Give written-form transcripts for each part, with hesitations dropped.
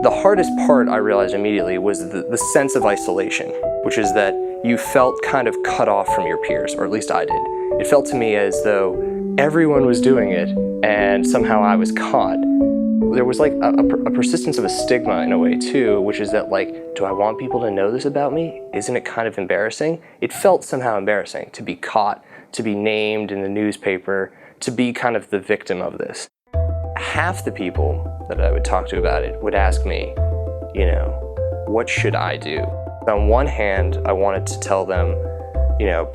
The hardest part, I realized immediately, was the sense of isolation, which is that you felt kind of cut off from your peers, or at least I did. It felt to me as though everyone was doing it and somehow I was caught. There was like a persistence of a stigma in a way too, which is that like, do I want people to know this about me? Isn't it kind of embarrassing? It felt somehow embarrassing to be caught, to be named in the newspaper, to be kind of the victim of this. Half the people that I would talk to about it would ask me, you know, what should I do? On one hand, I wanted to tell them, you know,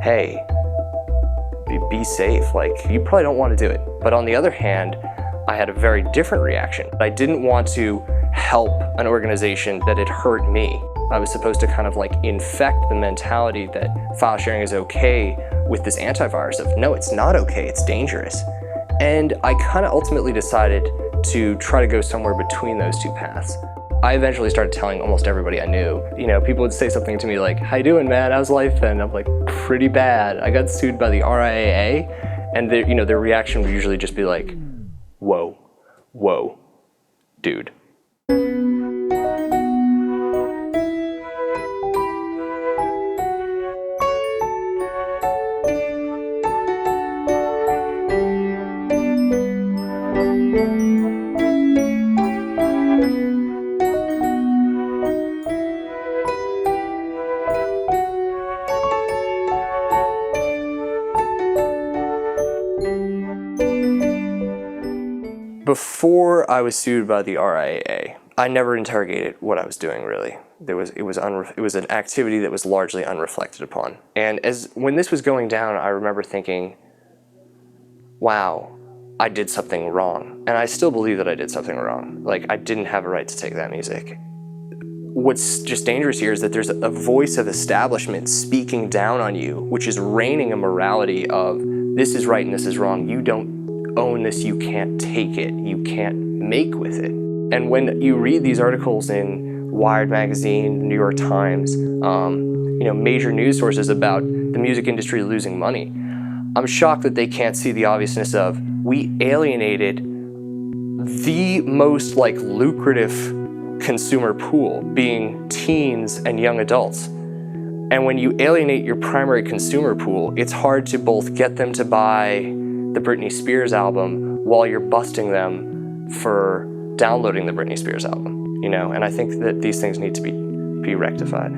hey, be safe, like you probably don't want to do it. But on the other hand, I had a very different reaction. I didn't want to help an organization that had hurt me. I was supposed to kind of like infect the mentality that file sharing is okay with this antivirus of, no, it's not okay, it's dangerous. And I kind of ultimately decided to try to go somewhere between those two paths. I eventually started telling almost everybody I knew. You know, people would say something to me like, how you doing, man? How's life? And I'm like, pretty bad. I got sued by the RIAA, and their reaction would usually just be like, whoa, dude. Before I was sued by the RIAA, I never interrogated what I was doing, really. It was an activity that was largely unreflected upon. And when this was going down, I remember thinking, wow, I did something wrong. And I still believe that I did something wrong. Like, I didn't have a right to take that music. What's just dangerous here is that there's a voice of establishment speaking down on you, which is reigning a morality of this is right and this is wrong. You don't own this, you can't take it, you can't make with it. And when you read these articles in Wired magazine, the New York Times, major news sources about the music industry losing money, I'm shocked that they can't see the obviousness of, we alienated the most lucrative consumer pool, being teens and young adults. And when you alienate your primary consumer pool, it's hard to both get them to buy the Britney Spears album while you're busting them for downloading the Britney Spears album, and I think that these things need to be rectified.